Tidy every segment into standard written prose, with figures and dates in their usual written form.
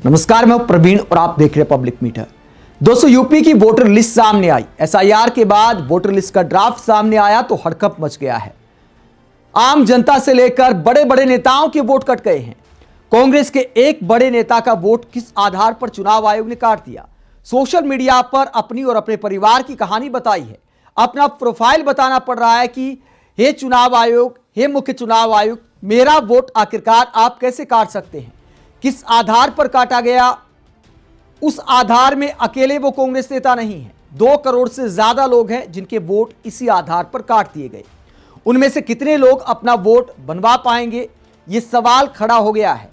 नमस्कार, मैं प्रवीण और आप देख रहे हैं पब्लिक मीटर। दोस्तों, यूपी की वोटर लिस्ट सामने आई। एसआईआर के बाद वोटर लिस्ट का ड्राफ्ट सामने आया तो हड़कंप मच गया है। आम जनता से लेकर बड़े बड़े नेताओं के वोट कट गए हैं। कांग्रेस के एक बड़े नेता का वोट किस आधार पर चुनाव आयोग ने काट दिया। सोशल मीडिया पर अपनी और अपने परिवार की कहानी बताई है। अपना प्रोफाइल बताना पड़ रहा है कि हे चुनाव आयोग, हे मुख्य चुनाव आयुक्त, मेरा वोट आखिरकार आप कैसे काट सकते हैं, किस आधार पर काटा गया। उस आधार में अकेले वो कांग्रेस नेता नहीं है, 2 करोड़ से ज्यादा लोग हैं जिनके वोट इसी आधार पर काट दिए गए। उनमें से कितने लोग अपना वोट बनवा पाएंगे, यह सवाल खड़ा हो गया है।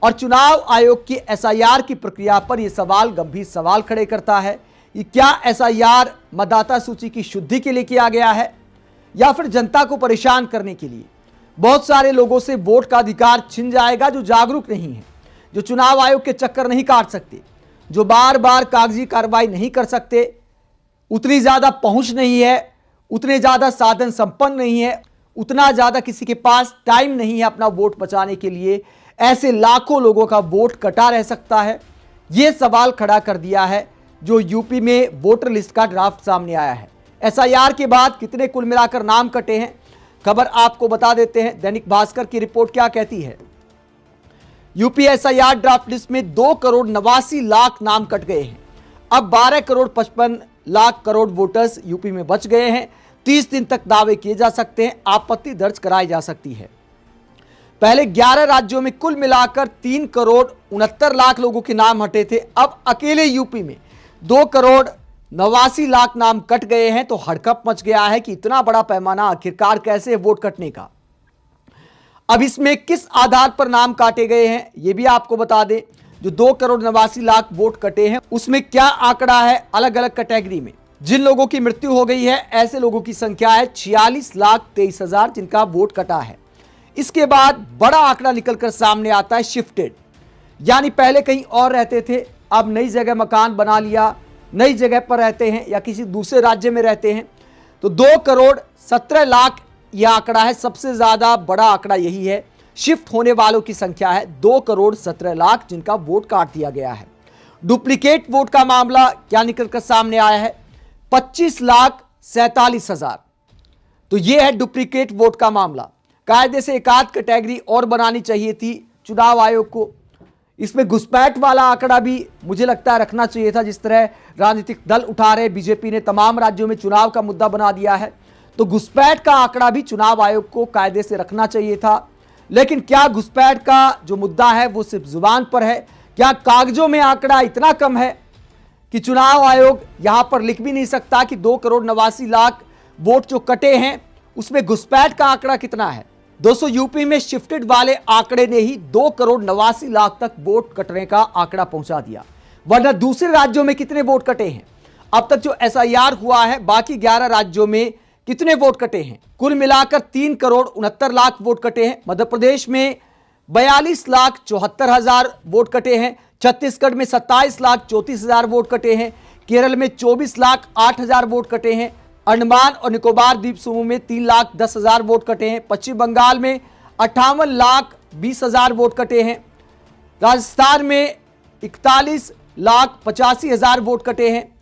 और चुनाव आयोग की एसआईआर की प्रक्रिया पर यह सवाल गंभीर सवाल खड़े करता है कि क्या एसआईआर मतदाता सूची की शुद्धि के लिए किया गया है या फिर जनता को परेशान करने के लिए। बहुत सारे लोगों से वोट का अधिकार छिन जाएगा जो जागरूक नहीं है, जो चुनाव आयोग के चक्कर नहीं काट सकते, जो बार बार कागजी कार्रवाई नहीं कर सकते, उतनी ज्यादा पहुंच नहीं है, उतने ज्यादा साधन संपन्न नहीं है, उतना ज्यादा किसी के पास टाइम नहीं है अपना वोट बचाने के लिए। ऐसे लाखों लोगों का वोट कटा रह सकता है। यह सवाल खड़ा कर दिया है जो यूपी में वोटर लिस्ट का ड्राफ्ट सामने आया है। एसआईआर के बाद कितने कुल मिलाकर नाम कटे हैं, खबर आपको बता देते हैं। दैनिक भास्कर की रिपोर्ट क्या कहती है। यूपी एसआईआर ड्राफ्ट लिस्ट में 2 करोड़ 89 लाख नाम कट गए हैं। अब 12 करोड़ 55 लाख करोड़ वोटर्स यूपी में बच गए हैं। 30 दिन तक दावे किए जा सकते हैं, आपत्ति दर्ज कराई जा सकती है। पहले 11 राज्यों में कुल मिलाकर 3 करोड़ 69 लाख लोगों के नाम हटे थे। अब अकेले यूपी में 2 करोड़ 89 लाख नाम कट गए हैं तो हड़कंप मच गया है कि इतना बड़ा पैमाना आखिरकार कैसे वोट कटने का। अब इसमें किस आधार पर नाम काटे गए हैं यह भी आपको बता दें। जो 2 करोड़ 89 लाख वोट कटे हैं उसमें क्या आंकड़ा है अलग अलग कैटेगरी में। जिन लोगों की मृत्यु हो गई है ऐसे लोगों की संख्या है 46,23,000 जिनका वोट कटा है। इसके बाद बड़ा आंकड़ा निकलकर सामने आता है शिफ्टेड, यानी पहले कहीं और रहते थे, अब नई जगह मकान बना लिया, नई जगह पर रहते हैं या किसी दूसरे राज्य में रहते हैं। तो 2 करोड़ 17 लाख यह आंकड़ा है। सबसे ज्यादा बड़ा आंकड़ा यही है। शिफ्ट होने वालों की संख्या है 2 करोड़ 17 लाख जिनका वोट काट दिया गया है। डुप्लीकेट वोट का मामला क्या निकलकर सामने आया है, 25,47,000। तो यह है डुप्लीकेट वोट का मामला। कायदे से एक आध कैटेगरी और बनानी चाहिए थी चुनाव आयोग को। इसमें घुसपैठ वाला आंकड़ा भी मुझे लगता है रखना चाहिए था। जिस तरह राजनीतिक दल उठा रहे, बीजेपी ने तमाम राज्यों में चुनाव का मुद्दा बना दिया है, तो घुसपैठ का आंकड़ा भी चुनाव आयोग को कायदे से रखना चाहिए था। लेकिन क्या घुसपैठ का जो मुद्दा है वो सिर्फ जुबान पर है? क्या कागजों में आंकड़ा इतना कम है कि चुनाव आयोग यहां पर लिख भी नहीं सकता कि 2 करोड़ 89 लाख वोट जो कटे हैं उसमें घुसपैठ का आंकड़ा कितना है? दोस्तों, यूपी में शिफ्टेड वाले आंकड़े ने ही 2 करोड़ 89 लाख तक वोट कटने का आंकड़ा पहुंचा दिया, वरना दूसरे राज्यों में कितने वोट कटे हैं? अब तक जो एसआईआर हुआ है बाकी 11 राज्यों में कितने वोट कटे हैं? कुल मिलाकर 3 करोड़ 69 लाख वोट कटे हैं। मध्य प्रदेश में 42,74,000 वोट कटे हैं। छत्तीसगढ़ में 27,34,000 वोट कटे हैं। केरल में 24,08,000 वोट कटे हैं। अंडमान और निकोबार द्वीप समूह में 3,10,000 वोट कटे हैं। पश्चिम बंगाल में 58,20,000 वोट कटे हैं। राजस्थान में 41,85,000 वोट कटे हैं।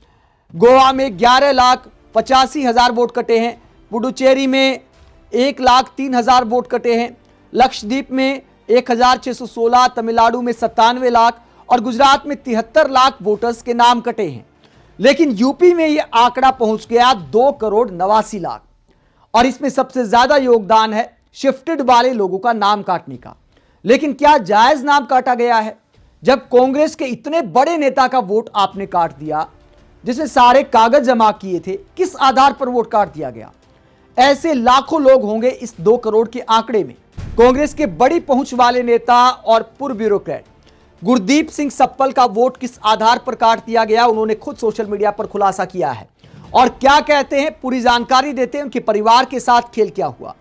गोवा में 11,85,000 वोट कटे हैं। पुडुचेरी में 1,03,000 वोट कटे हैं। लक्षद्वीप में 1,616, तमिलनाडु में 97 लाख और गुजरात में 73 लाख वोटर्स के नाम कटे हैं। लेकिन यूपी में यह आंकड़ा पहुंच गया 2 करोड़ 89 लाख और इसमें सबसे ज्यादा योगदान है शिफ्टेड वाले लोगों का नाम काटने का। लेकिन क्या जायज नाम काटा गया है? जब कांग्रेस के इतने बड़े नेता का वोट आपने काट दिया जिसने सारे कागज जमा किए थे, किस आधार पर वोट काट दिया गया? ऐसे लाखों लोग होंगे इस 2 करोड़ के आंकड़े में। कांग्रेस के बड़ी पहुंच वाले नेता और पूर्व ब्यूरोक्रेट गुरदीप सिंह सप्पल का वोट किस आधार पर काट दिया गया, उन्होंने खुद सोशल मीडिया पर खुलासा किया है और क्या कहते हैं पूरी जानकारी देते हैं। उनके परिवार के साथ खेल क्या हुआ।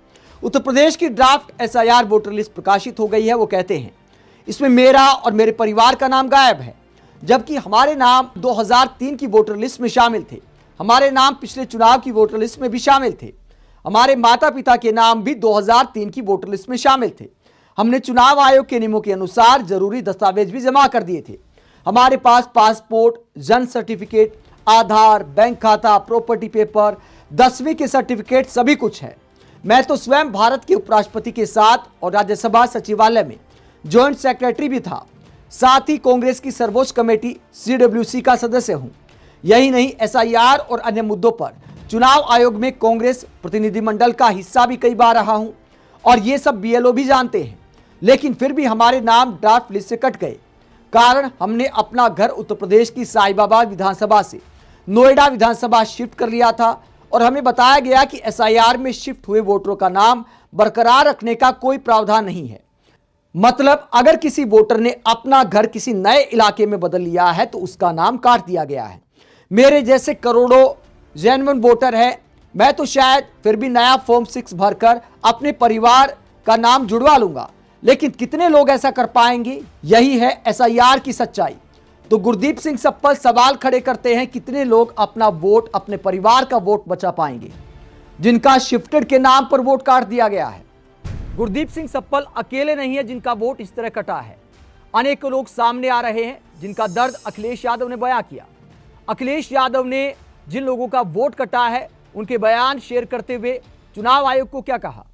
उत्तर प्रदेश की ड्राफ्ट एसआईआर वोटर लिस्ट प्रकाशित हो गई है। वो कहते हैं इसमें मेरा और मेरे परिवार का नाम गायब है, जबकि हमारे नाम 2003 की वोटर लिस्ट में शामिल थे। हमारे नाम पिछले चुनाव की वोटर लिस्ट में भी शामिल थे। हमारे माता पिता के नाम भी 2003 की वोटर लिस्ट में शामिल थे। हमने चुनाव आयोग के नियमों के अनुसार जरूरी दस्तावेज भी जमा कर दिए थे। हमारे पास पासपोर्ट, जन्म सर्टिफिकेट, आधार, बैंक खाता, प्रॉपर्टी पेपर, 10वीं के सर्टिफिकेट, सभी कुछ है। मैं तो स्वयं भारत के उपराष्ट्रपति के साथ और राज्यसभा सचिवालय में जॉइंट सेक्रेटरी भी था। साथ ही कांग्रेस की सर्वोच्च कमेटी CWC का सदस्य हूं। यही नहीं, SIR और अन्य मुद्दों पर चुनाव आयोग में कांग्रेस प्रतिनिधिमंडल का हिस्सा भी कई बार रहा हूं और ये सब BLO भी जानते हैं। लेकिन फिर भी हमारे नाम ड्राफ्ट लिस्ट से कट गए। कारण हमने अपना घर उत्तर प्रदेश की साहिबाबाद विधानसभा से नोएडा विधानसभा शिफ्ट कर लिया था और हमें बताया गया कि SIR में शिफ्ट हुए वोटरों का नाम बरकरार रखने का कोई प्रावधान नहीं है। मतलब अगर किसी वोटर ने अपना घर किसी नए इलाके में बदल लिया है तो उसका नाम काट दिया गया है। मेरे जैसे करोड़ों जेन्युइन वोटर है, मैं तो शायद फिर भी नया फॉर्म 6 भरकर अपने परिवार का नाम जुड़वा लूंगा, लेकिन कितने लोग ऐसा कर पाएंगे? यही है SIR की सच्चाई। तो गुरदीप सिंह सप्पल सवाल खड़े करते हैं, कितने लोग अपना वोट, अपने परिवार का वोट बचा पाएंगे जिनका शिफ्टेड के नाम पर वोट काट दिया गया है? गुरदीप सिंह सप्पल अकेले नहीं है जिनका वोट इस तरह कटा है। अनेकों लोग सामने आ रहे हैं जिनका दर्द अखिलेश यादव ने बयां किया। अखिलेश यादव ने जिन लोगों का वोट कटा है उनके बयान शेयर करते हुए चुनाव आयोग को क्या कहा?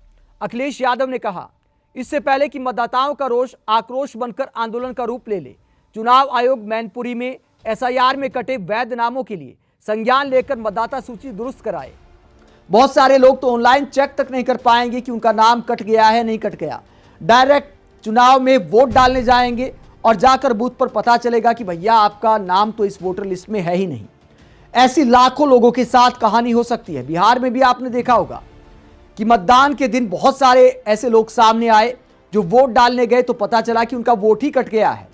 अखिलेश यादव ने कहा, इससे पहले कि मतदाताओं का रोष आक्रोश बनकर आंदोलन का रूप ले ले, चुनाव आयोग मैनपुरी में SIR में कटे वैध नामों के लिए संज्ञान लेकर मतदाता सूची दुरुस्त कराए। बहुत सारे लोग तो ऑनलाइन चेक तक नहीं कर पाएंगे कि उनका नाम कट गया है नहीं कट गया। डायरेक्ट चुनाव में वोट डालने जाएंगे और जाकर बूथ पर पता चलेगा कि भैया आपका नाम तो इस वोटर लिस्ट में है ही नहीं। ऐसी लाखों लोगों के साथ कहानी हो सकती है। बिहार में भी आपने देखा होगा कि मतदान के दिन बहुत सारे ऐसे लोग सामने आए जो वोट डालने गए तो पता चला कि उनका वोट ही कट गया है,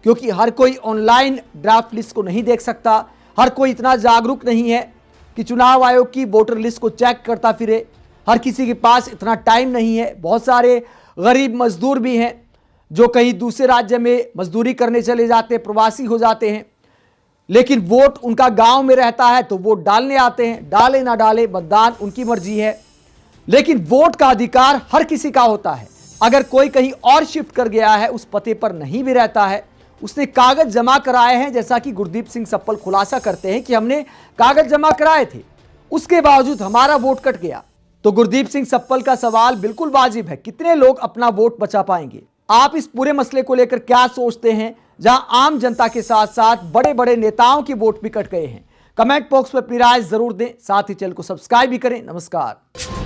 क्योंकि हर कोई ऑनलाइन ड्राफ्ट लिस्ट को नहीं देख सकता, हर कोई इतना जागरूक नहीं है कि चुनाव आयोग की वोटर लिस्ट को चेक करता फिरे, हर किसी के पास इतना टाइम नहीं है। बहुत सारे गरीब मजदूर भी हैं जो कहीं दूसरे राज्य में मजदूरी करने चले जाते हैं, प्रवासी हो जाते हैं, लेकिन वोट उनका गांव में रहता है तो वोट डालने आते हैं। डाले ना डाले, मतदान उनकी मर्जी है, लेकिन वोट का अधिकार हर किसी का होता है। अगर कोई कहीं और शिफ्ट कर गया है, उस पते पर नहीं भी रहता है, उसने कागज जमा कराए हैं, जैसा कि गुरदीप सिंह सप्पल खुलासा करते हैं कि हमने कागज जमा कराए थे, उसके बावजूद हमारा वोट कट गया, तो गुरदीप सिंह सप्पल का सवाल बिल्कुल वाजिब है, कितने लोग अपना वोट बचा पाएंगे? आप इस पूरे मसले को लेकर क्या सोचते हैं, जहां आम जनता के साथ साथ बड़े बड़े नेताओं के वोट भी कट गए हैं? कमेंट बॉक्स में अपनी राय जरूर दें, साथ ही चैनल को सब्सक्राइब भी करें। नमस्कार।